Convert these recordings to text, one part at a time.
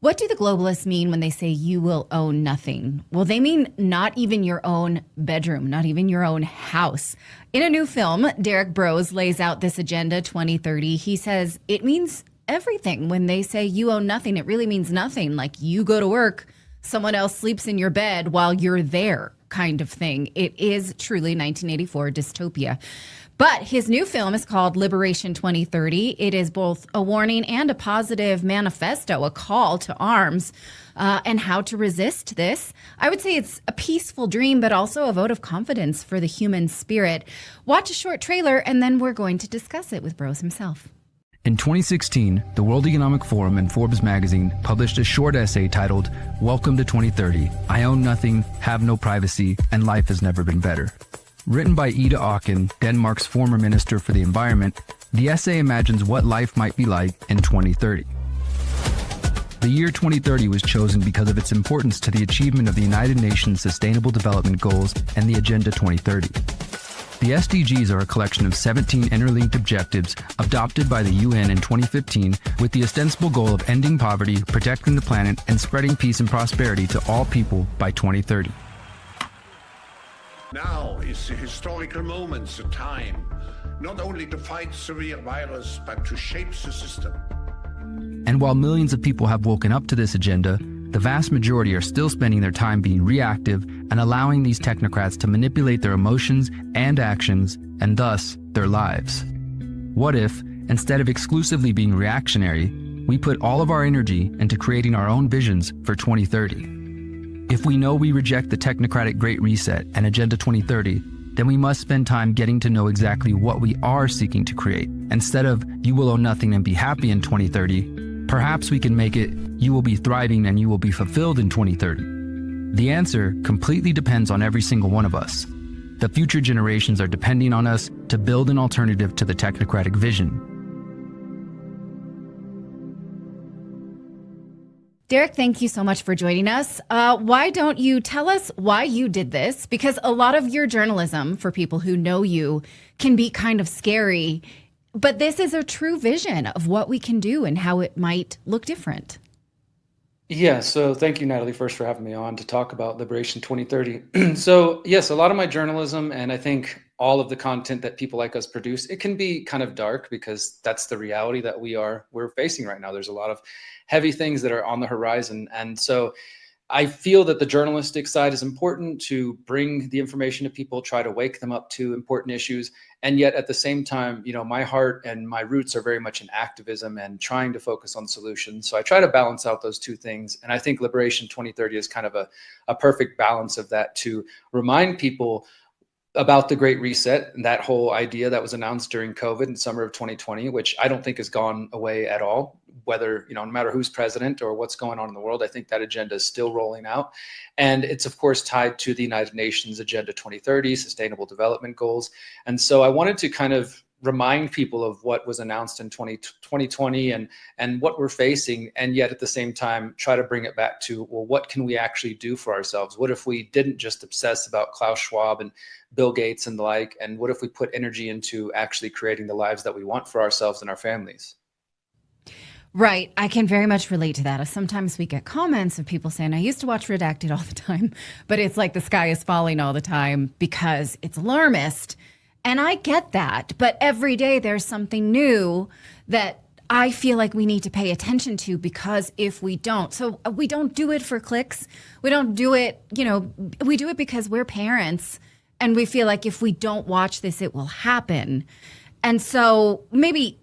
What do the globalists mean when they say you will own nothing? Well, they mean not even your own bedroom, not even your own house. In a new film, Derrick Broze lays out this Agenda 2030. He says it means everything when they say you own nothing. It really means nothing. Like you go to work, someone else sleeps in your bed while you're there, kind of thing. It is truly 1984 dystopia. But his new film is called Liberation 2030. It is both a warning and a positive manifesto, a call to arms, and how to resist this. I would say it's a peaceful dream, but also a vote of confidence for the human spirit. Watch a short trailer, and then we're going to discuss it with Broze himself. In 2016, the World Economic Forum and Forbes magazine published a short essay titled, "Welcome to 2030. I own nothing, have no privacy, and life has never been better." Written by Ida Auken, Denmark's former Minister for the Environment, the essay imagines what life might be like in 2030. The year 2030 was chosen because of its importance to the achievement of the United Nations Sustainable Development Goals and the Agenda 2030. The SDGs are a collection of 17 interlinked objectives adopted by the UN in 2015 with the ostensible goal of ending poverty, protecting the planet, and spreading peace and prosperity to all people by 2030. Now is the historical moment, the time, not only to fight severe virus, but to shape the system. And while millions of people have woken up to this agenda, the vast majority are still spending their time being reactive and allowing these technocrats to manipulate their emotions and actions, and thus their lives. What if, instead of exclusively being reactionary, we put all of our energy into creating our own visions for 2030? If we know we reject the technocratic Great Reset and Agenda 2030, then we must spend time getting to know exactly what we are seeking to create. Instead of, you will own nothing and be happy in 2030, perhaps we can make it, you will be thriving and you will be fulfilled in 2030. The answer completely depends on every single one of us. The future generations are depending on us to build an alternative to the technocratic vision. Derrick, thank you so much for joining us. Why don't you tell us why you did this? Because a lot of your journalism, for people who know you, can be kind of scary. But this is a true vision of what we can do and how it might look different. Yeah, so thank you, Natalie, first for having me on to talk about Liberation 2030. So yes, a lot of my journalism, and I think all of the content that people like us produce, it can be kind of dark because that's the reality that we're facing right now. There's a lot of heavy things that are on the horizon. And so I feel that the journalistic side is important to bring the information to people, try to wake them up to important issues. And yet at the same time, you know, my heart and my roots are very much in activism and trying to focus on solutions. So I try to balance out those two things. And I think Liberation 2030 is kind of a perfect balance of that, to remind people about the Great Reset and that whole idea that was announced during COVID in summer of 2020, which I don't think has gone away at all. Whether, you know, no matter who's president or what's going on in the world, I think that agenda is still rolling out. And it's, of course, tied to the United Nations Agenda 2030, Sustainable Development Goals. And so I wanted to kind of remind people of what was announced in 2020 and what we're facing, and yet at the same time try to bring it back to, well, what can we actually do for ourselves? What if we didn't just obsess about Klaus Schwab and Bill Gates and the like, and what if we put energy into actually creating the lives that we want for ourselves and our families? Right. I can very much relate to that. Sometimes we get comments of people saying, I used to watch Redacted all the time, but it's like the sky is falling all the time because it's alarmist. And I get that. But every day there's something new that I feel like we need to pay attention to, because if we don't, so we don't do it for clicks. We don't do it, you know, we do it because we're parents and we feel like if we don't watch this, it will happen. And so maybe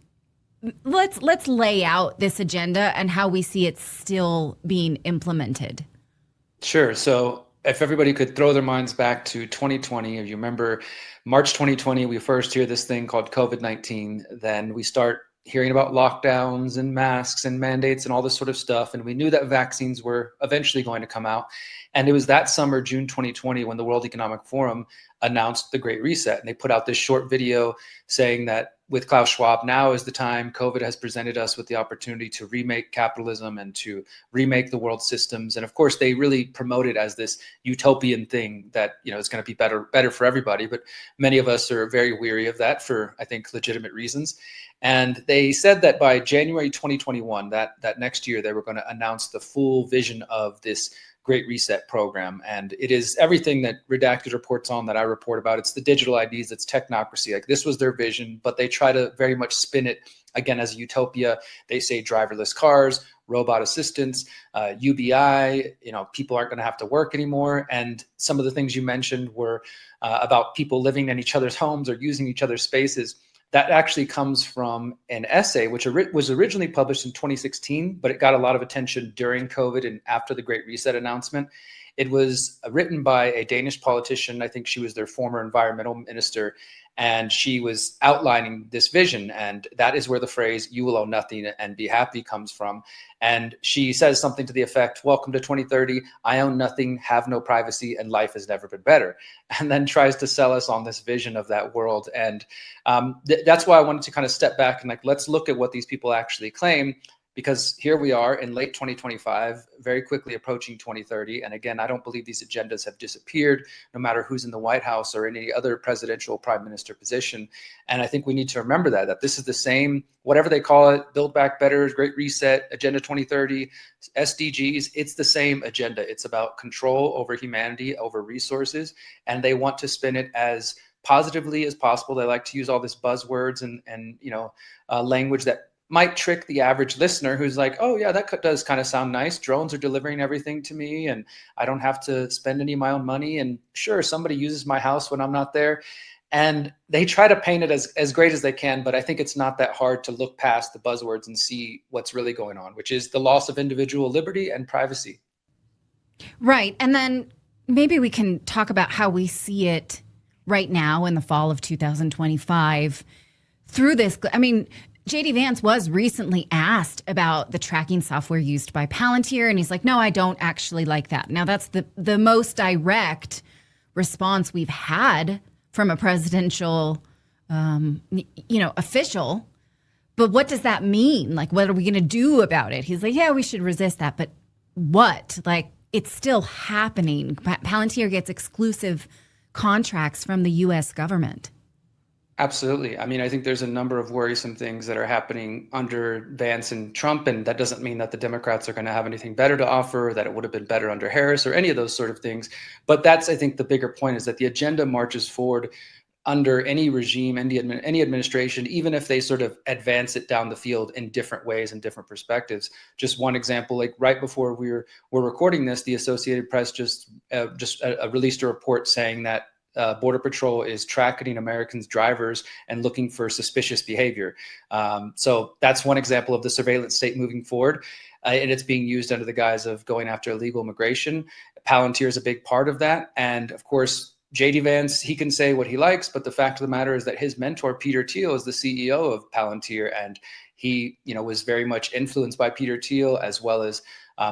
let's lay out this agenda and how we see it still being implemented. Sure. So if everybody could throw their minds back to 2020, if you remember March 2020, we first hear this thing called COVID-19. Then we start hearing about lockdowns and masks and mandates and all this sort of stuff. And we knew that vaccines were eventually going to come out. And it was that summer, June 2020, when the World Economic Forum announced the Great Reset. And they put out this short video saying that with Klaus Schwab, now is the time. COVID has presented us with the opportunity to remake capitalism and to remake the world systems. And of course, they really promote it as this utopian thing that, is going to be better for everybody. But many of us are very weary of that for, I think, legitimate reasons. And they said that by January 2021, that next year, they were going to announce the full vision of this Great Reset program. And it is everything that Redacted reports on, that I report about. It's the digital IDs, it's technocracy. Like, this was their vision, but they try to very much spin it again as a utopia. They say driverless cars, robot assistants, UBI, people aren't going to have to work anymore. And some of the things you mentioned were about people living in each other's homes or using each other's spaces. That actually comes from an essay, which was originally published in 2016, but it got a lot of attention during COVID and after the Great Reset announcement. It was written by a Danish politician. I think she was their former environmental minister, and she was outlining this vision. And that is where the phrase, "you will own nothing and be happy," comes from. And she says something to the effect, "Welcome to 2030. I own nothing, have no privacy, and life has never been better." And then tries to sell us on this vision of that world. And that's why I wanted to kind of step back and let's look at what these people actually claim. Because here we are in late 2025, very quickly approaching 2030. And again, I don't believe these agendas have disappeared, no matter who's in the White House or any other presidential prime minister position. And I think we need to remember that this is the same, whatever they call it, Build Back Better, Great Reset, Agenda 2030, SDGs, it's the same agenda. It's about control over humanity, over resources. And they want to spin it as positively as possible. They like to use all this buzzwords and language that might trick the average listener who's like, "Oh yeah, that does kind of sound nice. Drones are delivering everything to me and I don't have to spend any of my own money. And sure, somebody uses my house when I'm not there." And they try to paint it as great as they can, but I think it's not that hard to look past the buzzwords and see what's really going on, which is the loss of individual liberty and privacy. Right. And then maybe we can talk about how we see it right now in the fall of 2025 through this. I mean, JD Vance was recently asked about the tracking software used by Palantir, and he's like, "No, I don't actually like that." Now, that's the most direct response we've had from a presidential, official. But what does that mean? What are we going to do about it? He's like, "Yeah, we should resist that." But what? It's still happening. Palantir gets exclusive contracts from the U.S. government. Absolutely. I mean, I think there's a number of worrisome things that are happening under Vance and Trump, and that doesn't mean that the Democrats are going to have anything better to offer, or that it would have been better under Harris or any of those sort of things. But that's, I think, the bigger point, is that the agenda marches forward under any regime, any administration, even if they sort of advance it down the field in different ways and different perspectives. Just one example, right before we're recording this, the Associated Press just released a report saying that Border Patrol is tracking Americans' drivers and looking for suspicious behavior. So that's one example of the surveillance state moving forward. And it's being used under the guise of going after illegal immigration. Palantir is a big part of that. And of course, JD Vance, he can say what he likes, but the fact of the matter is that his mentor, Peter Thiel, is the CEO of Palantir. And he, was very much influenced by Peter Thiel, as well as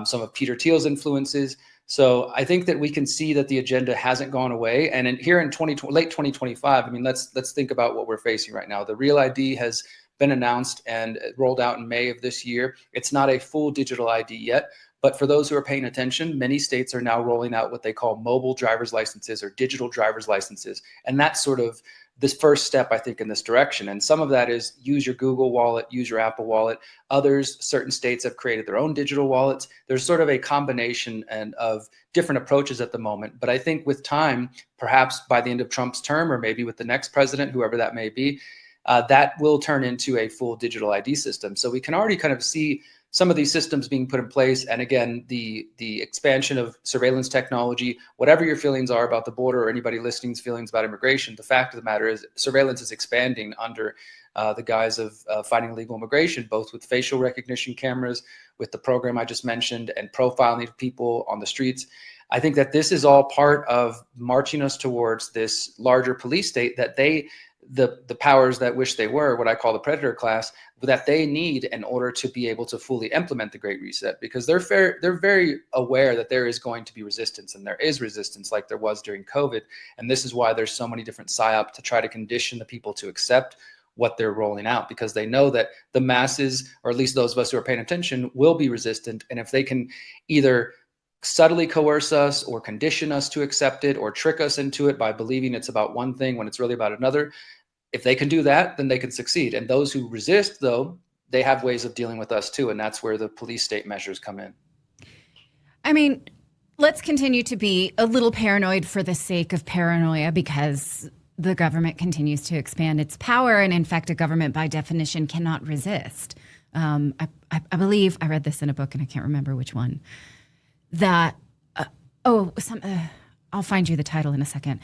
some of Peter Thiel's influences. So I think that we can see that the agenda hasn't gone away. And here in late 2025, I mean, let's think about what we're facing right now. The Real ID has been announced and rolled out in May of this year. It's not a full digital ID yet, but for those who are paying attention, many states are now rolling out what they call mobile driver's licenses or digital driver's licenses. And that's sort of this first step, I think, in this direction. And some of that is use your Google wallet, use your Apple wallet. Others, certain states have created their own digital wallets. There's sort of a combination of different approaches at the moment. But I think with time, perhaps by the end of Trump's term, or maybe with the next president, whoever that may be, that will turn into a full digital ID system. So we can already kind of see some of these systems being put in place. And again, the expansion of surveillance technology, whatever your feelings are about the border or anybody listening's feelings about immigration, the fact of the matter is surveillance is expanding under the guise of fighting illegal immigration, both with facial recognition cameras, with the program I just mentioned, and profiling of people on the streets. I think that this is all part of marching us towards this larger police state that they the powers that wish they were, what I call the predator class, that they need in order to be able to fully implement the Great Reset, because they're very aware that there is going to be resistance, and there is resistance like there was during COVID. And this is why there's so many different psyops to try to condition the people to accept what they're rolling out, because they know that the masses, or at least those of us who are paying attention, will be resistant. And if they can either subtly coerce us or condition us to accept it or trick us into it by believing it's about one thing when it's really about another, if they can do that, then they can succeed. And those who resist, though, they have ways of dealing with us too. And that's where the police state measures come in. I mean, let's continue to be a little paranoid for the sake of paranoia, because the government continues to expand its power. And in fact, a government by definition cannot resist. I believe I read this in a book, and I can't remember which one, that, I'll find you the title in a second.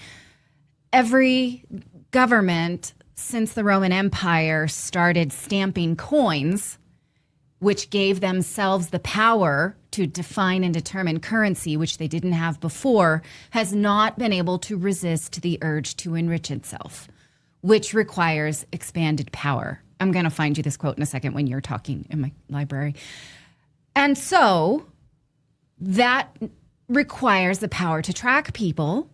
Every government since the Roman Empire started stamping coins, which gave themselves the power to define and determine currency, which they didn't have before, has not been able to resist the urge to enrich itself, which requires expanded power. I'm going to find you this quote in a second when you're talking in my library. And so that requires the power to track people.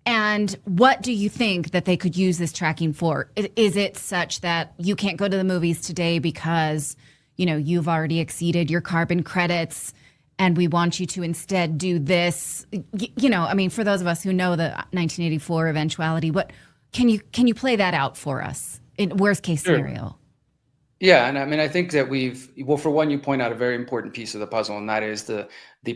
And what do you think that they could use this tracking for? Is it such that you can't go to the movies today because, you've already exceeded your carbon credits, and we want you to instead do this? For those of us who know the 1984 eventuality, what can you play that out for us in worst case scenario? Yeah, and I think that for one, you point out a very important piece of the puzzle, and that is the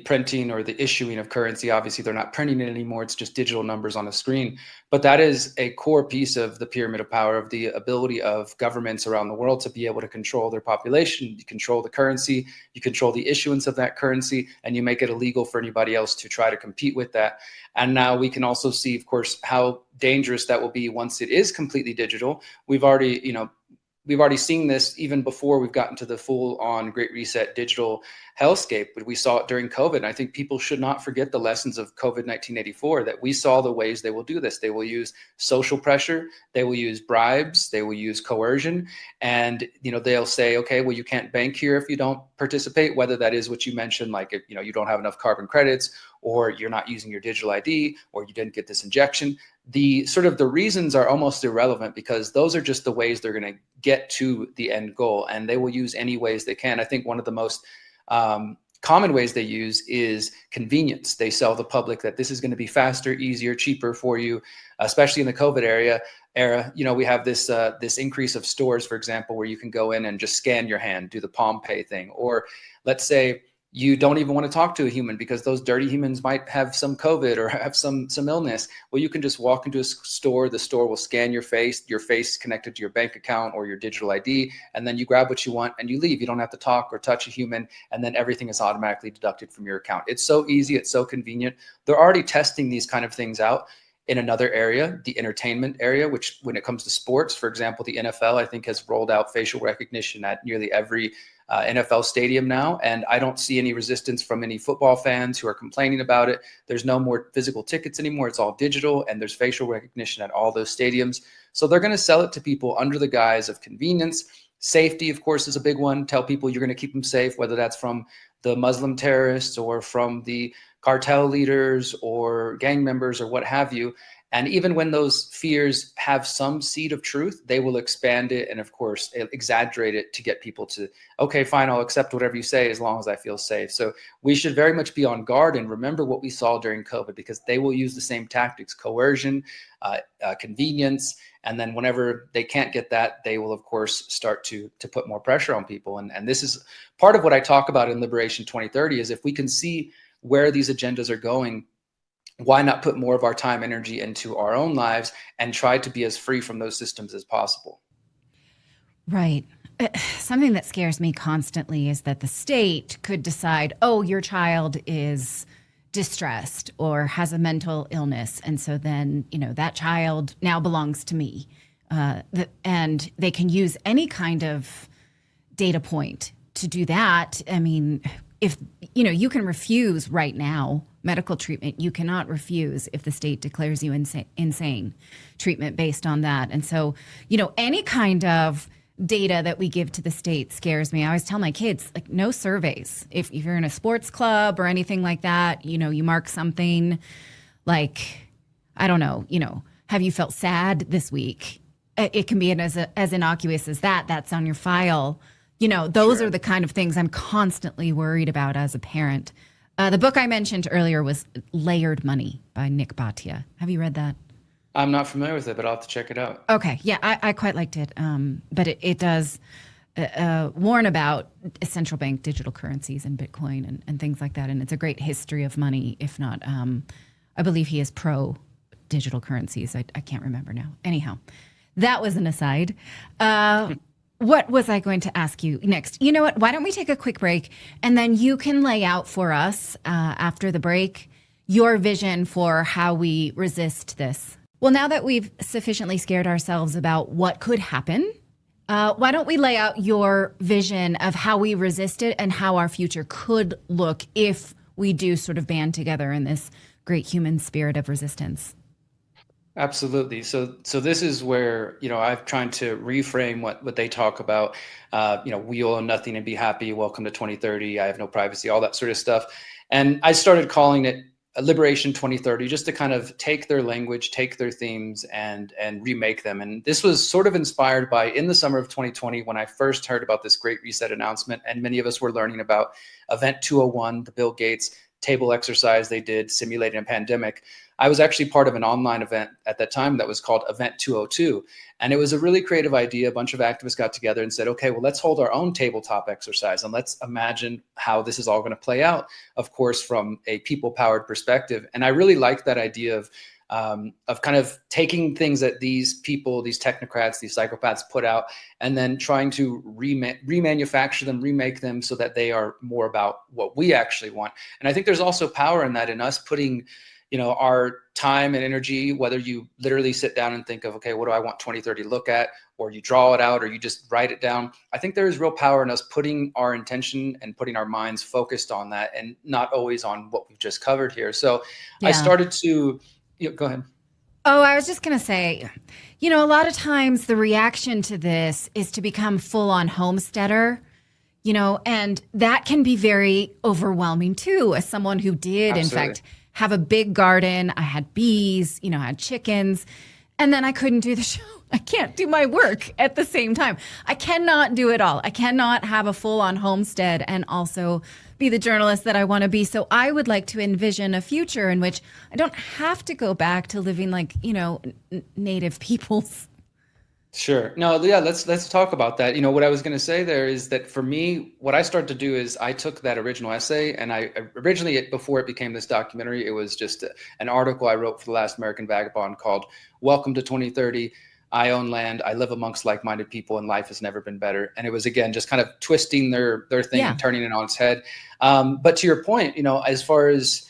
printing or the issuing of currency. Obviously, they're not printing it anymore. It's just digital numbers on a screen. But that is a core piece of the pyramid of power, of the ability of governments around the world to be able to control their population. You control the currency, you control the issuance of that currency, and you make it illegal for anybody else to try to compete with that. And now we can also see, of course, how dangerous that will be once it is completely digital. We've already seen this even before we've gotten to the full-on Great Reset digital hellscape, but we saw it during COVID. And I think people should not forget the lessons of COVID 1984, that we saw the ways they will do this. They will use social pressure, they will use bribes, they will use coercion, and they'll say, okay, well, you can't bank here if you don't participate, whether that is what you mentioned, like if you don't have enough carbon credits, or you're not using your digital ID, or you didn't get this injection. The reasons are almost irrelevant, because those are just the ways they're going to get to the end goal, and they will use any ways they can. I think one of the most common ways they use is convenience. They sell the public that this is going to be faster, easier, cheaper for you, especially in the COVID era. We have this increase of stores, for example, where you can go in and just scan your hand, do the Palm Pay thing, or let's say you don't even want to talk to a human because those dirty humans might have some COVID or have some illness. Well, you can just walk into a store. The store will scan your face connected to your bank account or your digital ID, and then you grab what you want and you leave. You don't have to talk or touch a human, and then everything is automatically deducted from your account. It's so easy. It's so convenient. They're already testing these kind of things out in another area, the entertainment area, which when it comes to sports, for example, the NFL, I think, has rolled out facial recognition at nearly every NFL stadium now. And I don't see any resistance from any football fans who are complaining about it. There's no more physical tickets anymore. It's all digital, and there's facial recognition at all those stadiums. So they're going to sell it to people under the guise of convenience. Safety, of course, is a big one. Tell people you're going to keep them safe, whether that's from the Muslim terrorists or from the cartel leaders or gang members or what have you. And even when those fears have some seed of truth, they will expand it and, of course, exaggerate it to get people to, okay, fine, I'll accept whatever you say as long as I feel safe. So we should very much be on guard and remember what we saw during COVID, because they will use the same tactics: coercion, convenience. And then whenever they can't get that, they will, of course, start to put more pressure on people. And this is part of what I talk about in Liberation 2030, is if we can see where these agendas are going, why not put more of our time, energy into our own lives and try to be as free from those systems as possible? Right. Something that scares me constantly is that the state could decide, oh, your child is distressed or has a mental illness, and so then, that child now belongs to me. And they can use any kind of data point to do that. I mean, if, you can refuse right now medical treatment. You cannot refuse if the state declares you insane treatment based on that. And so, any kind of data that we give to the state scares me. I always tell my kids, like, no surveys. If you're in a sports club or anything like that, you mark something like, I don't know, have you felt sad this week? It can be as innocuous as that. That's on your file. Those Sure. are the kind of things I'm constantly worried about as a parent. The book I mentioned earlier was Layered Money by Nick Bhatia. Have you read that? I'm not familiar with it, but I'll have to check it out. Okay. Yeah, I quite liked it. But it does warn about central bank digital currencies and Bitcoin and things like that. And it's a great history of money, if not, I believe he is pro digital currencies. I can't remember now. Anyhow, that was an aside. What was I going to ask you next? You know what? Why don't we take a quick break, and then you can lay out for us after the break your vision for how we resist this. Well, now that we've sufficiently scared ourselves about what could happen, why don't we lay out your vision of how we resist it and how our future could look if we do sort of band together in this great human spirit of resistance? Absolutely. So this is where, I've tried to reframe what they talk about. We own nothing and be happy. Welcome to 2030. I have no privacy, all that sort of stuff. And I started calling it Liberation 2030, just to kind of take their language, take their themes and remake them. And this was sort of inspired by in the summer of 2020, when I first heard about this Great Reset announcement, and many of us were learning about Event 201, the Bill Gates table exercise they did simulating a pandemic. I was actually part of an online event at that time that was called Event 202. And it was a really creative idea. A bunch of activists got together and said, okay, well, let's hold our own tabletop exercise and let's imagine how this is all going to play out, of course, from a people-powered perspective. And I really like that idea of kind of taking things that these people, these technocrats, these psychopaths put out, and then trying to remanufacture them, remake them so that they are more about what we actually want. And I think there's also power in that, in us putting our time and energy, whether you literally sit down and think of, okay, what do I want 2030 to look at, or you draw it out, or you just write it down. I think there is real power in us putting our intention and putting our minds focused on that and not always on what we've just covered here. So Yeah. I started to, go ahead. Oh, I was just going to say, a lot of times the reaction to this is to become full-on homesteader, and that can be very overwhelming too, as someone who did, Absolutely. in fact, have a big garden. I had bees, I had chickens, and then I couldn't do the show. I can't do my work at the same time. I cannot do it all. I cannot have a full-on homestead and also be the journalist that I want to be. So I would like to envision a future in which I don't have to go back to living like, native peoples. Sure. No, yeah, let's talk about that. What I was going to say there is that for me, what I started to do is I took that original essay, and I originally, before it became this documentary, it was just an article I wrote for the Last American Vagabond called "Welcome to 2030. I own land. I live amongst like-minded people, and life has never been better." And it was, again, just kind of twisting their thing and turning it on its head. But to your point, as far as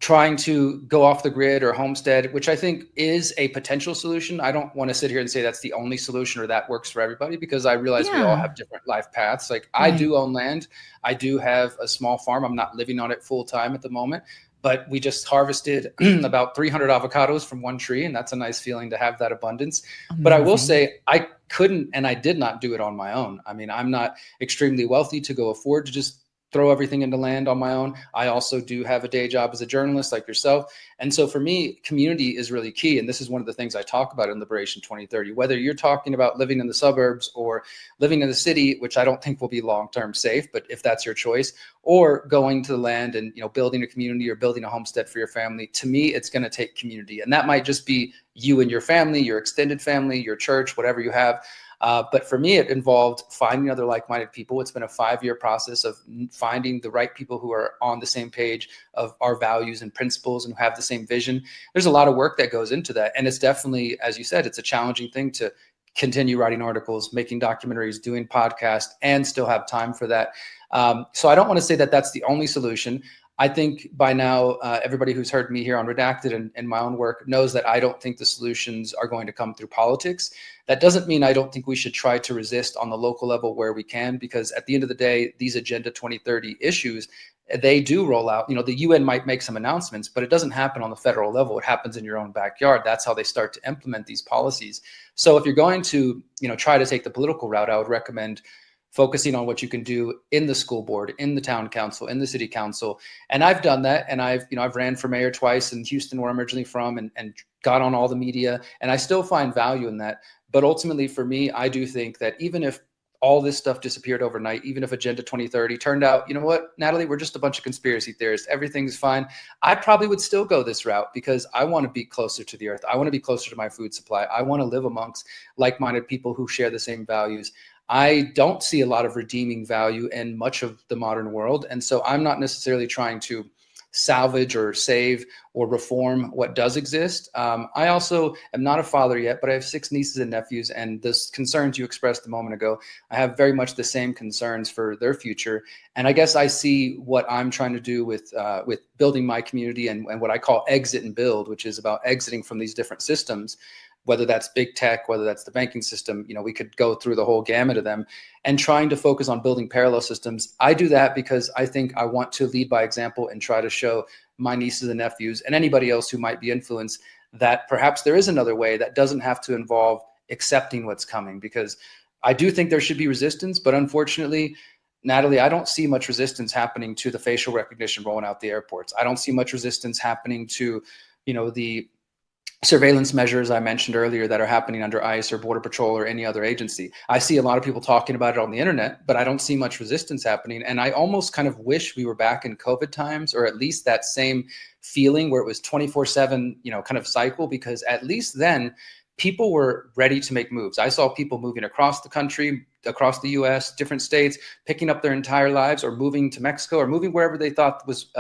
trying to go off the grid or homestead, which I think is a potential solution. I don't want to sit here and say that's the only solution or that works for everybody, because I realize we all have different life paths. Like I do own land. I do have a small farm. I'm not living on it full time at the moment, but we just harvested about 300 avocados from one tree. And that's a nice feeling to have that abundance. Amazing. But I will say I couldn't, and I did not do it on my own. I mean, I'm not extremely wealthy to go afford to just throw everything into land on my own. I also do have a day job as a journalist like yourself. And so for me, community is really key. And this is one of the things I talk about in Liberation 2030, whether you're talking about living in the suburbs or living in the city, which I don't think will be long-term safe, but if that's your choice, or going to the land and, building a community or building a homestead for your family, to me, it's going to take community. And that might just be you and your family, your extended family, your church, whatever you have. But for me, it involved finding other like-minded people. It's been a 5-year process of finding the right people who are on the same page of our values and principles and who have the same vision. There's a lot of work that goes into that. And it's definitely, as you said, it's a challenging thing to continue writing articles, making documentaries, doing podcasts, and still have time for that. So I don't want to say that that's the only solution. I think by now, everybody who's heard me here on Redacted and my own work knows that I don't think the solutions are going to come through politics. That doesn't mean I don't think we should try to resist on the local level where we can, because at the end of the day, these Agenda 2030 issues, they do roll out. The UN might make some announcements, but it doesn't happen on the federal level. It happens in your own backyard. That's how they start to implement these policies. So if you're going to, try to take the political route, I would recommend focusing on what you can do in the school board, in the town council, in the city council. And I've done that. And I've ran for mayor twice in Houston, where I'm originally from, and got on all the media. And I still find value in that. But ultimately for me, I do think that even if all this stuff disappeared overnight, even if Agenda 2030 turned out, you know what, Natalie, we're just a bunch of conspiracy theorists, everything's fine, I probably would still go this route, because I want to be closer to the earth. I want to be closer to my food supply. I want to live amongst like-minded people who share the same values. I don't see a lot of redeeming value in much of the modern world. And so I'm not necessarily trying to salvage or save or reform what does exist. I also am not a father yet, but I have 6 nieces and nephews, and the concerns you expressed a moment ago, I have very much the same concerns for their future. And I guess I see what I'm trying to do with building my community and what I call exit and build, which is about exiting from these different systems, whether that's big tech, whether that's the banking system. We could go through the whole gamut of them, and trying to focus on building parallel systems. I do that because I think I want to lead by example and try to show my nieces and nephews and anybody else who might be influenced that perhaps there is another way that doesn't have to involve accepting what's coming. Because I do think there should be resistance, but unfortunately, Natalie, I don't see much resistance happening to the facial recognition rolling out the airports. I don't see much resistance happening to, the surveillance measures I mentioned earlier that are happening under ICE or Border Patrol or any other agency. I see a lot of people talking about it on the internet, but I don't see much resistance happening. And I almost kind of wish we were back in COVID times, or at least that same feeling where it was 24/7, kind of cycle, because at least then people were ready to make moves. I saw people moving across the country, across the US, different states, picking up their entire lives, or moving to Mexico, or moving wherever they thought was,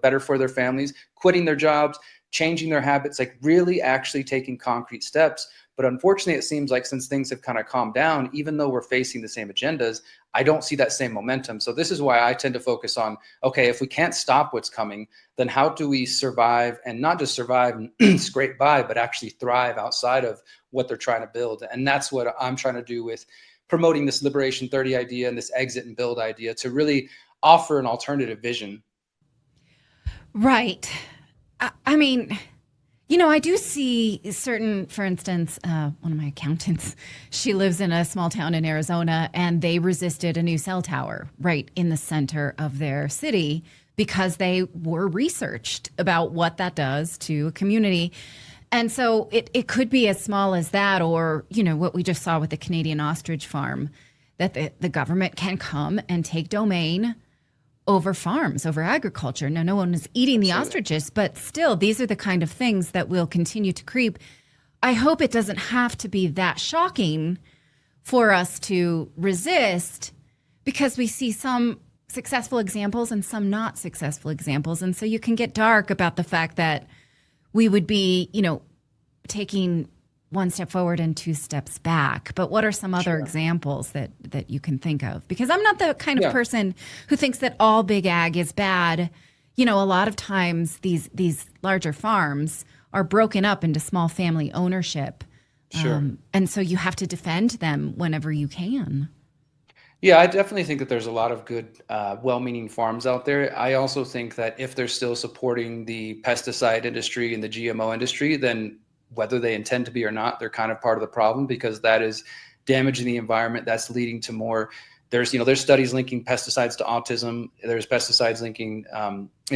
better for their families, quitting their jobs, changing their habits, like really actually taking concrete steps. But unfortunately, it seems like since things have kind of calmed down, even though we're facing the same agendas, I don't see that same momentum. So this is why I tend to focus on, okay, if we can't stop what's coming, then how do we survive, and not just survive and scrape by, but actually thrive outside of what they're trying to build? And that's what I'm trying to do with promoting this Liberation 30 idea and this exit and build idea, to really offer an alternative vision. Right. I mean, I do see certain, for instance, one of my accountants, she lives in a small town in Arizona, and they resisted a new cell tower right in the center of their city because they were researched about what that does to a community. And so it could be as small as that, or, what we just saw with the Canadian ostrich farm, that the government can come and take domain over farms, over agriculture. Now, no one is eating the ostriches, but still, these are the kind of things that will continue to creep. I hope it doesn't have to be that shocking for us to resist, because we see some successful examples and some not successful examples. And so you can get dark about the fact that we would be, taking one step forward and 2 steps back. But what are some other examples that you can think of? Because I'm not the kind of person who thinks that all big ag is bad. A lot of times these larger farms are broken up into small family ownership. Sure. And so you have to defend them whenever you can. Yeah, I definitely think that there's a lot of good, well-meaning farms out there. I also think that if they're still supporting the pesticide industry and the GMO industry, then whether they intend to be or not, they're kind of part of the problem, because that is damaging the environment. That's leading to more. There's studies linking pesticides to autism. There's pesticides linking,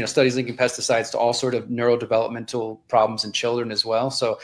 studies linking pesticides to all sort of neurodevelopmental problems in children as well. So,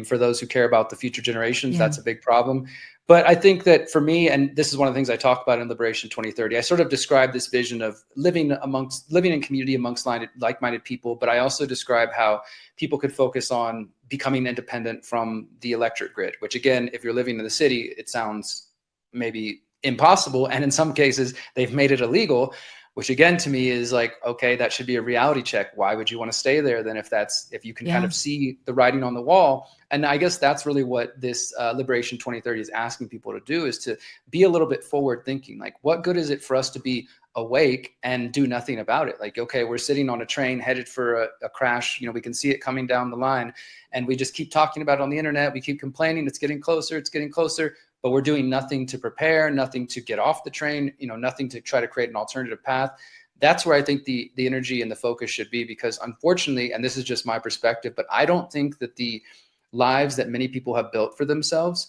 for those who care about the future generations, that's a big problem. But I think that for me, and this is one of the things I talk about in Liberation 2030, I sort of describe this vision of living in community amongst like-minded people. But I also describe how people could focus on becoming independent from the electric grid, which again, if you're living in the city, it sounds maybe impossible. And in some cases, they've made it illegal, which again, to me is like, okay, that should be a reality check. Why would you want to stay there then if you can kind of see the writing on the wall? And I guess that's really what this Liberation 2030 is asking people to do, is to be a little bit forward thinking. Like, what good is it for us to be awake and do nothing about it. Like, okay, we're sitting on a train headed for a crash. We can see it coming down the line, and we just keep talking about it on the internet. We keep complaining, it's getting closer, but we're doing nothing to prepare, nothing to get off the train, nothing to try to create an alternative path. That's where I think the energy and the focus should be, because unfortunately, and this is just my perspective, but I don't think that the lives that many people have built for themselves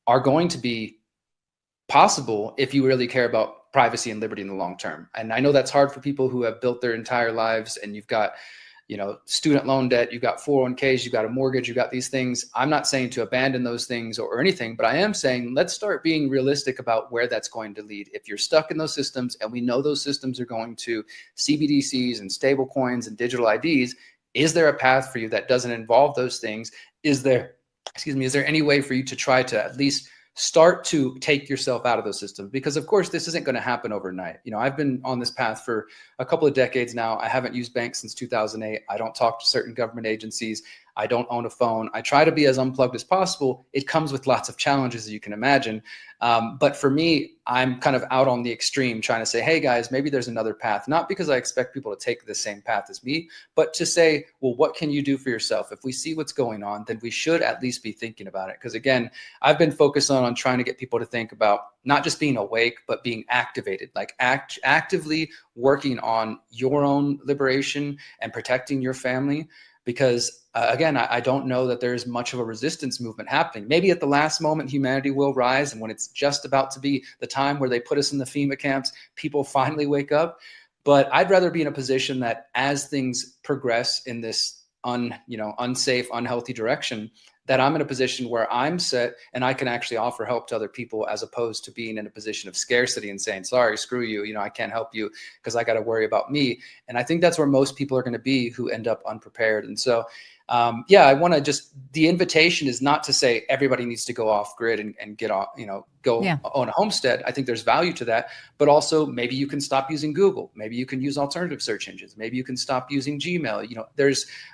are going to be possible if you really care about privacy and liberty in the long term. And I know that's hard for people who have built their entire lives, and you've got student loan debt, you've got 401ks, you've got a mortgage, you've got these things. I'm not saying to abandon those things or anything, but I am saying let's start being realistic about where that's going to lead. If you're stuck in those systems, and we know those systems are going to CBDCs and stable coins and digital IDs, is there a path for you that doesn't involve those things? Is there any way for you to try to at least start to take yourself out of those systems? Because of course, this isn't going to happen overnight. I've been on this path for a couple of decades now. I haven't used banks since 2008. I don't talk to certain government agencies. I don't own a phone. I try to be as unplugged as possible. It comes with lots of challenges, as you can imagine. But for me, I'm kind of out on the extreme, trying to say, hey guys, maybe there's another path. Not because I expect people to take the same path as me, but to say, well, what can you do for yourself? If we see what's going on, then we should at least be thinking about it. Because again, I've been focused on trying to get people to think about not just being awake, but being activated, like actively working on your own liberation and protecting your family. Because again, I don't know that there's much of a resistance movement happening. Maybe at the last moment, humanity will rise. And when it's just about to be the time where they put us in the FEMA camps, people finally wake up. But I'd rather be in a position that as things progress in this unsafe, unhealthy direction, that I'm in a position where I'm set and I can actually offer help to other people, as opposed to being in a position of scarcity and saying, sorry, screw you, I can't help you because I got to worry about me. And I think that's where most people are going to be who end up unprepared. And so, I want to the invitation is not to say everybody needs to go off grid and get off, own a homestead. I think there's value to that, but also maybe you can stop using Google. Maybe you can use alternative search engines. Maybe you can stop using Gmail.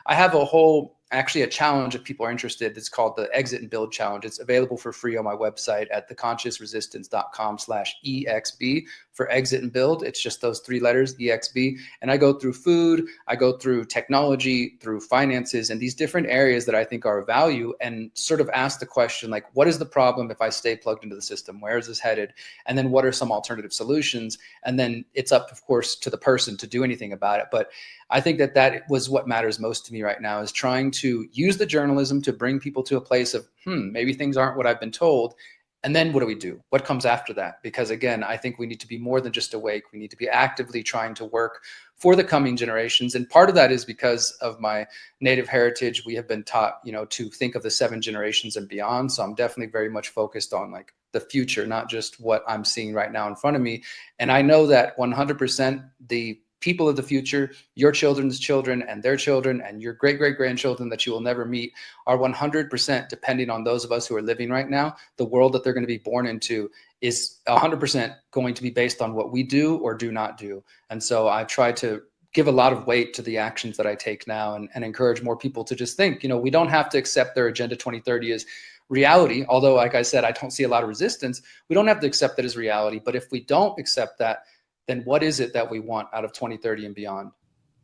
I have a challenge if people are interested. It's called the Exit and Build Challenge. It's available for free on my website at theconsciousresistance.com/EXB for Exit and Build. It's just those three letters, EXB. And I go through food, I go through technology, through finances, and these different areas that I think are of value, and sort of ask the question, like, what is the problem if I stay plugged into the system? Where is this headed? And then what are some alternative solutions? And then it's up, of course, to the person to do anything about it. But I think that was what matters most to me right now, is trying to use the journalism to bring people to a place of, maybe things aren't what I've been told. And then what do we do? What comes after that? Because again, I think we need to be more than just awake. We need to be actively trying to work for the coming generations. And part of that is because of my Native heritage. We have been taught, to think of the 7 generations and beyond. So I'm definitely very much focused on like the future, not just what I'm seeing right now in front of me. And I know that 100% the people of the future, your children's children and their children and your great-great-grandchildren that you will never meet, are 100% depending on those of us who are living right now. The world that they're going to be born into is 100% going to be based on what we do or do not do. And so I try to give a lot of weight to the actions that I take now, and encourage more people to just think, we don't have to accept their Agenda 2030 as reality. Although, like I said, I don't see a lot of resistance. We don't have to accept that as reality. But if we don't accept that, then what is it that we want out of 2030 and beyond?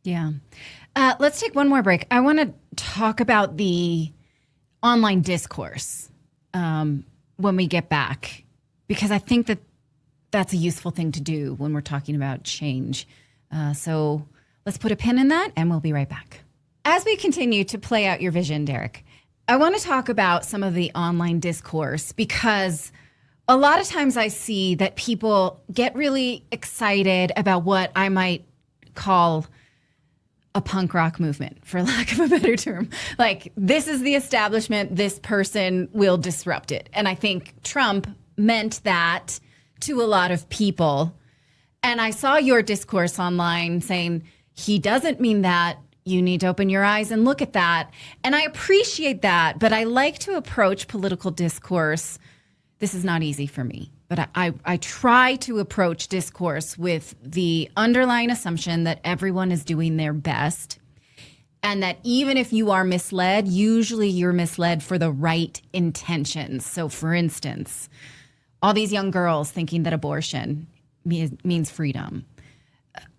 Yeah. Let's take one more break. I want to talk about the online discourse when we get back, because I think that that's a useful thing to do when we're talking about change. So let's put a pin in that, and we'll be right back. As we continue to play out your vision, Derrick, I want to talk about some of the online discourse, because a lot of times I see that people get really excited about what I might call a punk rock movement, for lack of a better term. Like, this is the establishment, this person will disrupt it. And I think Trump meant that to a lot of people. And I saw your discourse online saying, he doesn't mean that. You need to open your eyes and look at that. And I appreciate that, but I like to approach political discourse. This is not easy for me, but I try to approach discourse with the underlying assumption that everyone is doing their best, and that even if you are misled, usually you're misled for the right intentions. So for instance, all these young girls thinking that abortion means freedom.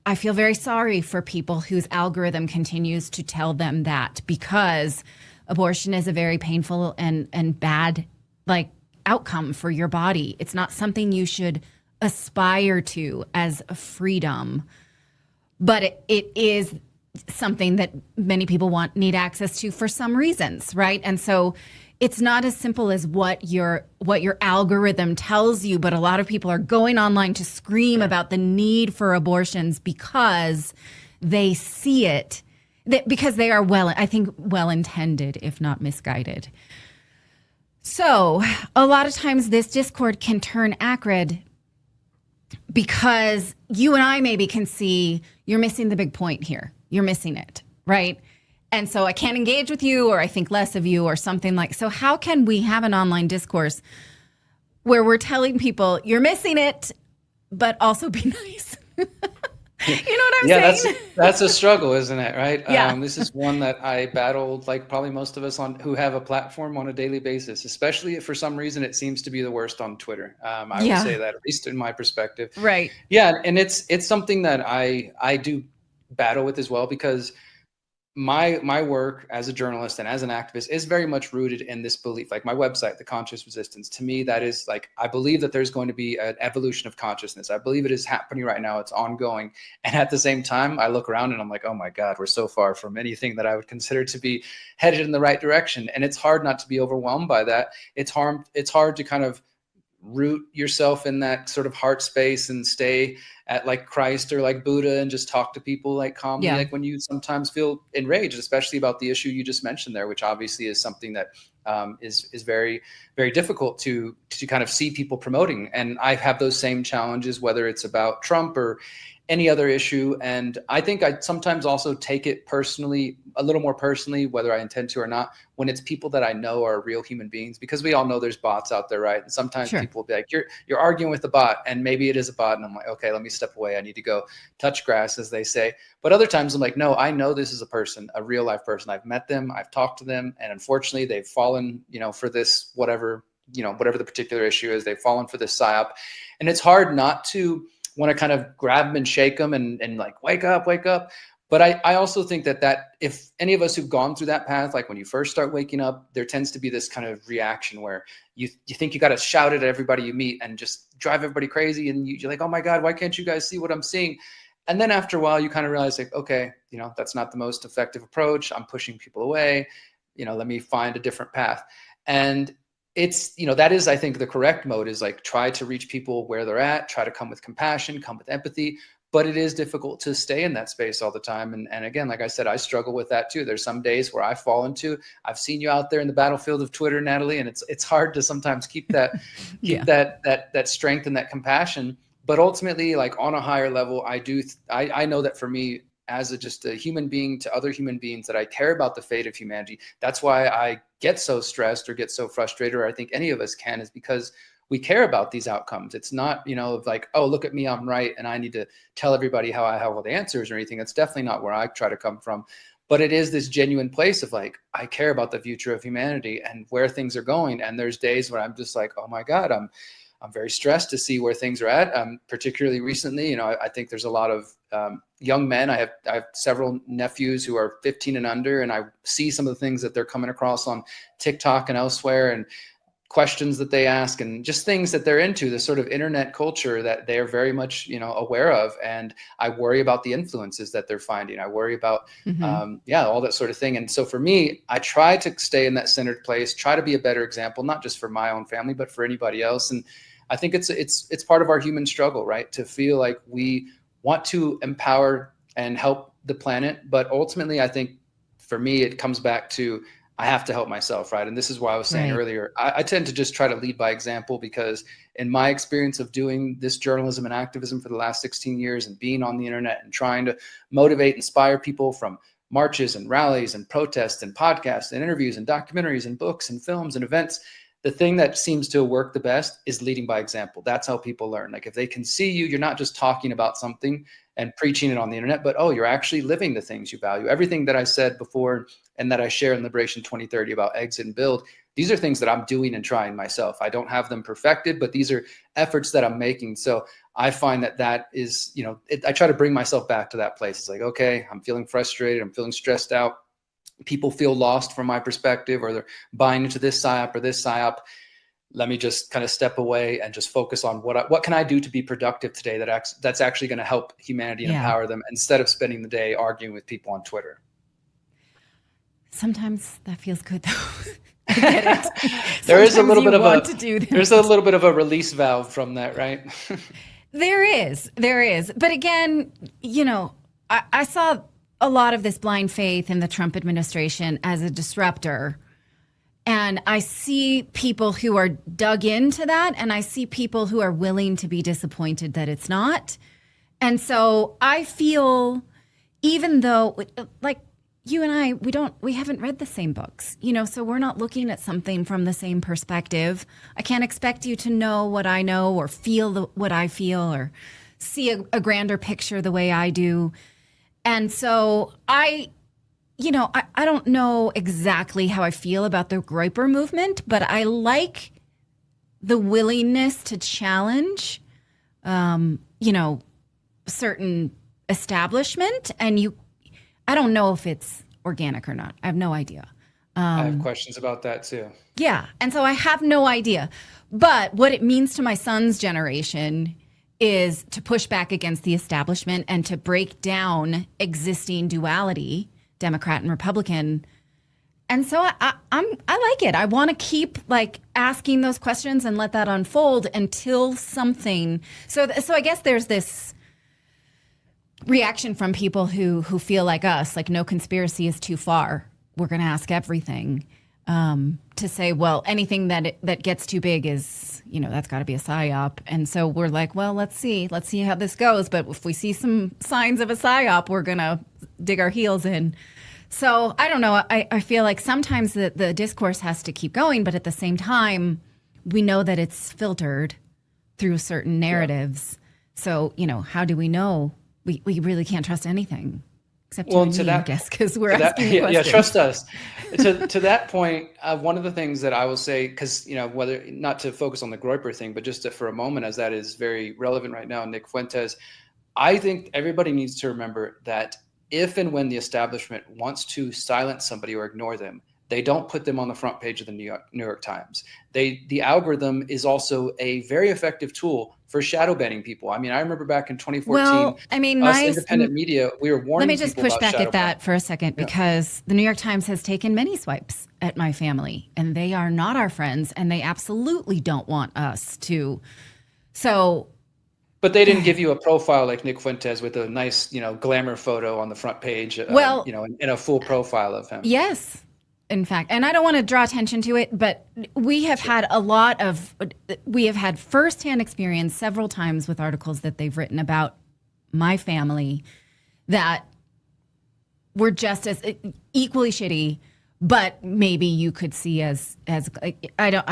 I feel very sorry for people whose algorithm continues to tell them that, because abortion is a very painful and bad like outcome for your body. It's not something you should aspire to as a freedom, but it is something that many people need access to for some reasons, right? And so it's not as simple as what your algorithm tells you, but a lot of people are going online to scream about the need for abortions because they see it, because they are well-intended, if not misguided. So a lot of times this discord can turn acrid because you and I maybe can see you're missing the big point here. You're missing it, right? And so I can't engage with you, or I think less of you, or something like. So how can we have an online discourse where we're telling people you're missing it, but also be nice? You know what I'm saying? That's a struggle, isn't it? Right. Yeah. This is one that I battled, like probably most of us who have a platform on a daily basis, especially if for some reason it seems to be the worst on Twitter. I would say that, at least in my perspective. Right. Yeah. And it's something that I do battle with as well, because my work as a journalist and as an activist is very much rooted in this belief. Like my website, The Conscious Resistance, to me, that is like, I believe that there's going to be an evolution of consciousness. I believe it is happening right now. It's ongoing. And at the same time, I look around and I'm like, oh my God, we're so far from anything that I would consider to be headed in the right direction. And it's hard not to be overwhelmed by that. It's hard to kind of root yourself in that sort of heart space and stay at like Christ or like Buddha and just talk to people like calmly, like when you sometimes feel enraged, especially about the issue you just mentioned there, which obviously is something that is very, very difficult to kind of see people promoting. And I have those same challenges, whether it's about Trump or any other issue. And I think I sometimes also take it personally, a little more personally, whether I intend to or not, when it's people that I know are real human beings, because we all know there's bots out there, right? And sometimes people will be like, you're arguing with the bot, and maybe it is a bot. And I'm like, okay, let me step away. I need to go touch grass, as they say. But other times I'm like, no, I know this is a person, a real life person. I've met them, I've talked to them, and unfortunately they've fallen, for this, whatever the particular issue is, they've fallen for this psyop. And it's hard not to want to kind of grab them and shake them and like, wake up. But I also think that if any of us who've gone through that path, like when you first start waking up, there tends to be this kind of reaction where you think you got to shout it at everybody you meet and just drive everybody crazy. And you're like, oh my God, why can't you guys see what I'm seeing? And then after a while, you kind of realize like, okay, that's not the most effective approach. I'm pushing people away. Let me find a different path. And it's, that is, I think, the correct mode, is like, try to reach people where they're at, try to come with compassion, come with empathy. But it is difficult to stay in that space all the time. And again, like I said, I struggle with that too. There's some days where I fall into, I've seen you out there in the battlefield of Twitter, Natalie, and it's hard to sometimes keep that, that strength and that compassion. But ultimately, like on a higher level, I know that for me, as just a human being to other human beings, that I care about the fate of humanity. That's why I get so stressed or get so frustrated, or I think any of us can, is because we care about these outcomes. It's not, like, oh, look at me, I'm right, and I need to tell everybody how I have all the answers or anything. That's definitely not where I try to come from. But it is this genuine place of like, I care about the future of humanity and where things are going. And there's days where I'm just like, oh my God, I'm very stressed to see where things are at. Particularly recently, I think there's a lot of young men. I have several nephews who are 15 and under, and I see some of the things that they're coming across on TikTok and elsewhere, and questions that they ask, and just things that they're into, this sort of internet culture that they're very much, aware of. And I worry about the influences that they're finding. I worry about, all that sort of thing. And so for me, I try to stay in that centered place, try to be a better example, not just for my own family, but for anybody else. And I think it's part of our human struggle, right? To feel like we want to empower and help the planet. But ultimately, I think for me, it comes back to, I have to help myself, right? And this is why I was saying earlier, I tend to just try to lead by example, because in my experience of doing this journalism and activism for the last 16 years and being on the internet and trying to motivate, inspire people from marches and rallies and protests and podcasts and interviews and documentaries and books and films and events, the thing that seems to work the best is leading by example. That's how people learn. Like if they can see you're not just talking about something and preaching it on the internet, but you're actually living the things you value. Everything that I said before and that I share in Liberation 2030 about exit and build, these are things that I'm doing and trying myself. I don't have them perfected, but these are efforts that I'm making. So I find that is, I try to bring myself back to that place. It's like, okay, I'm feeling frustrated. I'm feeling stressed out. People feel lost from my perspective, or they're buying into this psyop or this psyop. Let me just kind of step away and just focus on what can I do to be productive today that's actually going to help humanity and empower them, instead of spending the day arguing with people on Twitter. Sometimes that feels good though. I get it. There's a little bit of a release valve from that, right? There is. But again, I saw a lot of this blind faith in the Trump administration as a disruptor. And I see people who are dug into that, and I see people who are willing to be disappointed that it's not. And so I feel, even though, like, you and I, we haven't read the same books, so we're not looking at something from the same perspective. I can't expect you to know what I know, or feel what I feel, or see a grander picture the way I do. And so I don't know exactly how I feel about the Groyper movement, but I like the willingness to challenge, certain establishment. And I don't know if it's organic or not. I have no idea. I have questions about that too. Yeah. And so I have no idea. But what it means to my son's generation is to push back against the establishment and to break down existing duality, Democrat and Republican. And so I like it. I want to keep asking those questions and let that unfold until something. So I guess there's this reaction from people who feel like us, like no conspiracy is too far. We're going to ask everything, to say, well, anything that gets too big is, that's got to be a psyop. And so we're like, well, let's see how this goes. But if we see some signs of a psyop, we're going to dig our heels in. So I don't know. I feel like sometimes the discourse has to keep going, but at the same time, we know that it's filtered through certain narratives. Yeah. So, how do we know? We really can't trust anything, except you and me, I guess, because we're asking questions. Yeah, trust us. To that point, one of the things that I will say, because whether not to focus on the Groyper thing, but just for a moment, as that is very relevant right now, Nick Fuentes, I think everybody needs to remember that if and when the establishment wants to silence somebody or ignore them, they don't put them on the front page of the New York Times. The algorithm is also a very effective tool for shadow banning people. I mean, I remember back in 2014, well, I mean, us independent media, we were warning people. Let me just push back at that for a second, because the New York Times has taken many swipes at my family, and they are not our friends, and they absolutely don't want us to. So. But they didn't give you a profile like Nick Fuentes with a nice, glamour photo on the front page, in a full profile of him. Yes. In fact, and I don't want to draw attention to it, but we have had firsthand experience several times with articles that they've written about my family that were just as equally shitty, but maybe you could see as I don't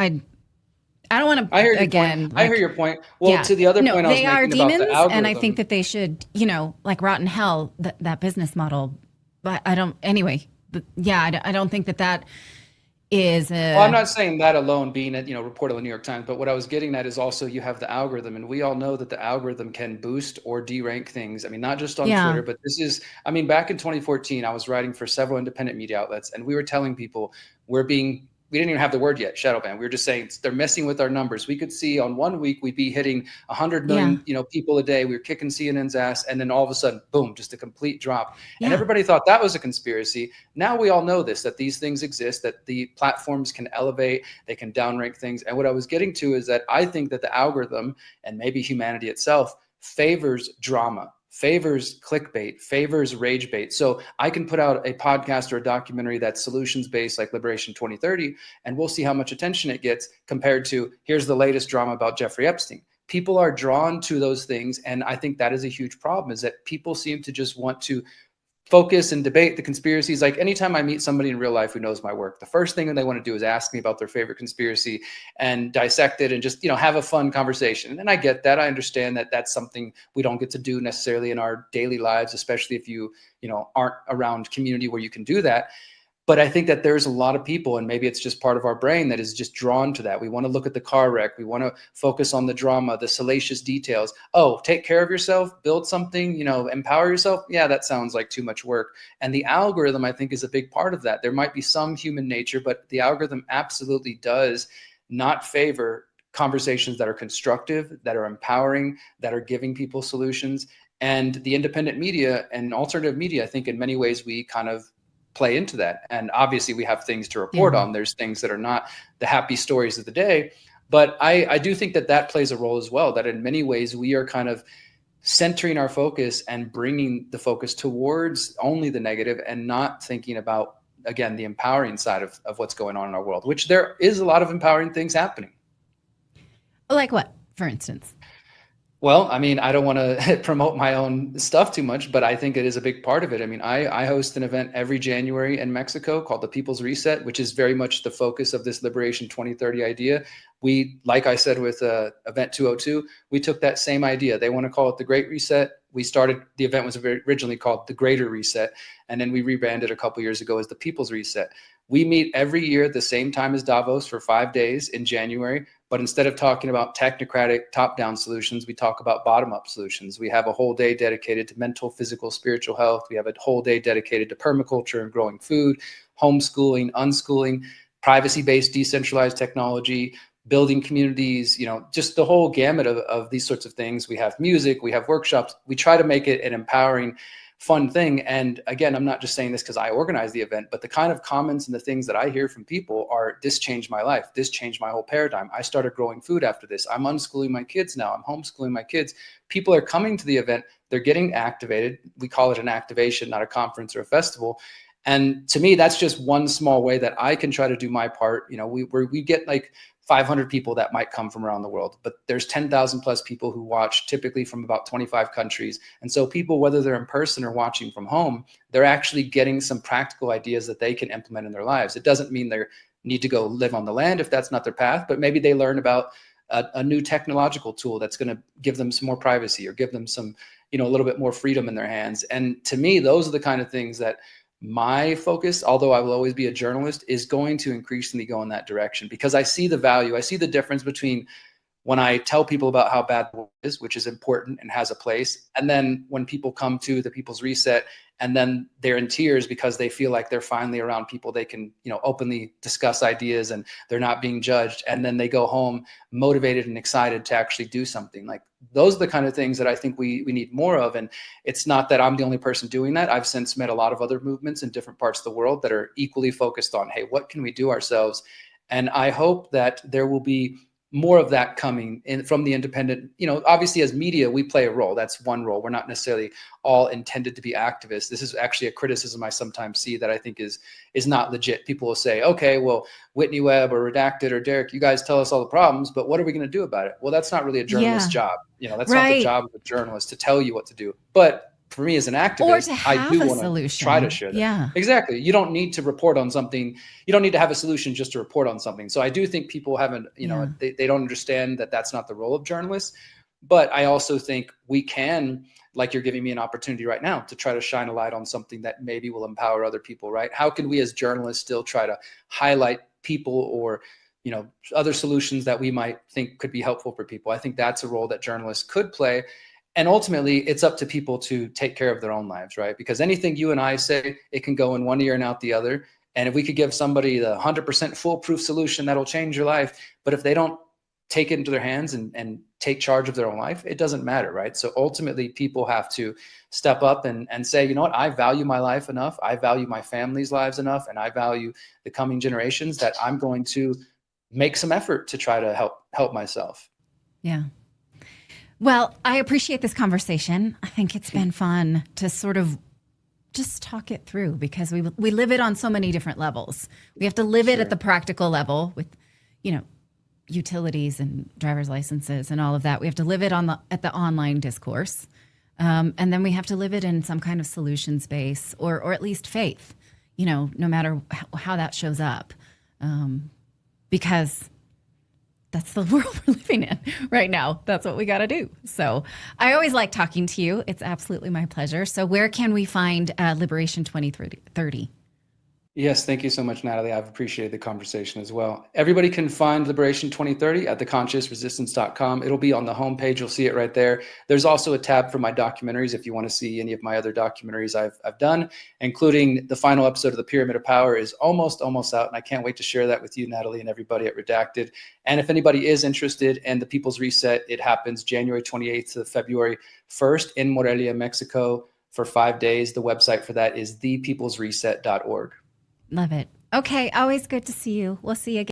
want to. I hear your point. I hear your point. Well, to the other point, they I was are making demons, about the algorithm. and I think that they should, like rotten hell, that business model. But I don't. Anyway. But yeah, I don't think that is. Well, I'm not saying that alone being reported in the New York Times, but what I was getting at is also you have the algorithm, and we all know that the algorithm can boost or derank things. I mean, not just on Twitter, but this is. I mean, back in 2014, I was writing for several independent media outlets, and we were telling people we didn't even have the word yet, shadow ban. We were just saying they're messing with our numbers. We could see on 1 week we'd be hitting 100 million, people a day. We were kicking CNN's ass, and then all of a sudden, boom, just a complete drop. Yeah. And everybody thought that was a conspiracy. Now we all know that these things exist, that the platforms can elevate, they can downrank things. And what I was getting to is that I think that the algorithm, and maybe humanity itself, favors drama, favors clickbait, favors rage bait. So I can put out a podcast or a documentary that's solutions based, like Liberation 2030, and we'll see how much attention it gets compared to here's the latest drama about Jeffrey Epstein. People are drawn to those things, and I think that is a huge problem, is that people seem to just want to focus and debate the conspiracies. Like anytime I meet somebody in real life who knows my work, the first thing they want to do is ask me about their favorite conspiracy and dissect it and just, have a fun conversation. And I get that. I understand that that's something we don't get to do necessarily in our daily lives, especially if you, aren't around community where you can do that. But I think that there's a lot of people, and maybe it's just part of our brain that is just drawn to that. We want to look at the car wreck. We want to focus on the drama, the salacious details. Oh, take care of yourself, build something, empower yourself. Yeah, that sounds like too much work. And the algorithm, I think, is a big part of that. There might be some human nature, but the algorithm absolutely does not favor conversations that are constructive, that are empowering, that are giving people solutions. And the independent media and alternative media, I think in many ways we kind of play into that. And obviously we have things to report on. There's things that are not the happy stories of the day. But I do think that plays a role as well, that in many ways we are kind of centering our focus and bringing the focus towards only the negative and not thinking about, again, the empowering side of what's going on in our world, which there is a lot of empowering things happening. Like what, for instance? Well, I mean, I don't want to promote my own stuff too much, but I think it is a big part of it. I mean, I host an event every January in Mexico called the People's Reset, which is very much the focus of this Liberation 2030 idea. We, like I said with Event 202, we took that same idea. They want to call it the Great Reset. The event was originally called the Greater Reset, and then we rebranded a couple years ago as the People's Reset. We meet every year at the same time as Davos for 5 days in January. But instead of talking about technocratic top-down solutions, we talk about bottom-up solutions. We have a whole day dedicated to mental, physical, spiritual health. We have a whole day dedicated to permaculture and growing food, homeschooling, unschooling, privacy-based decentralized technology, building communities, just the whole gamut of these sorts of things. We have music, we have workshops. We try to make it an empowering, fun thing. And again, I'm not just saying this because I organize the event, but the kind of comments and the things that I hear from people are, this changed my life. This changed my whole paradigm. I started growing food after this. I'm unschooling my kids now. I'm homeschooling my kids. People are coming to the event. They're getting activated. We call it an activation, not a conference or a festival. And to me, that's just one small way that I can try to do my part. We get like 500 people that might come from around the world, but there's 10,000 plus people who watch, typically from about 25 countries. And so people, whether they're in person or watching from home, they're actually getting some practical ideas that they can implement in their lives. It doesn't mean they need to go live on the land if that's not their path, but maybe they learn about a new technological tool that's going to give them some more privacy or give them some, a little bit more freedom in their hands. And to me, those are the kind of things that my focus, although I will always be a journalist, is going to increasingly go in that direction, because I see the value. I see the difference between when I tell people about how bad the world is, which is important and has a place, and then when people come to the People's Reset and then they're in tears because they feel like they're finally around people they can, openly discuss ideas and they're not being judged, and then they go home motivated and excited to actually do something. Like, those are the kind of things that I think we need more of. And it's not that I'm the only person doing that. I've since met a lot of other movements in different parts of the world that are equally focused on, hey, what can we do ourselves? And I hope that there will be more of that coming in from the independent. Obviously as media, we play a role. That's one role. We're not necessarily all intended to be activists. This is actually a criticism I sometimes see that I think is not legit. People will say, okay, well, Whitney Webb or Redacted or Derrick, you guys tell us all the problems, but what are we going to do about it? Well, that's not really a journalist's job. That's not the job of a journalist to tell you what to do. But for me as an activist, I do want to try to share that. Yeah, exactly. You don't need to report on something. You don't need to have a solution just to report on something. So I do think people haven't, they don't understand that that's not the role of journalists. But I also think we can, like you're giving me an opportunity right now, to try to shine a light on something that maybe will empower other people, right? How can we as journalists still try to highlight people or other solutions that we might think could be helpful for people? I think that's a role that journalists could play. And ultimately, it's up to people to take care of their own lives, right? Because anything you and I say, it can go in one ear and out the other. And if we could give somebody the 100% foolproof solution that'll change your life, but if they don't take it into their hands and take charge of their own life, it doesn't matter, right? So ultimately, people have to step up and say, you know what, I value my life enough, I value my family's lives enough, and I value the coming generations that I'm going to make some effort to try to help myself. Yeah. Well, I appreciate this conversation. I think it's been fun to sort of just talk it through, because we live it on so many different levels. We have to live it at the practical level with, utilities and driver's licenses and all of that. We have to live it at the online discourse. And then we have to live it in some kind of solution space or at least faith, no matter how that shows up. Because that's the world we're living in right now. That's what we got to do. So I always like talking to you. It's absolutely my pleasure. So where can we find Liberation 2030? Yes, thank you so much, Natalie. I've appreciated the conversation as well. Everybody can find Liberation 2030 at theconsciousresistance.com. It'll be on the homepage. You'll see it right there. There's also a tab for my documentaries if you want to see any of my other documentaries I've done, including the final episode of The Pyramid of Power is almost out, and I can't wait to share that with you, Natalie, and everybody at Redacted. And if anybody is interested in the People's Reset, it happens January 28th to February 1st in Morelia, Mexico for 5 days. The website for that is thepeoplesreset.org. Love it. Okay, always good to see you. We'll see you again.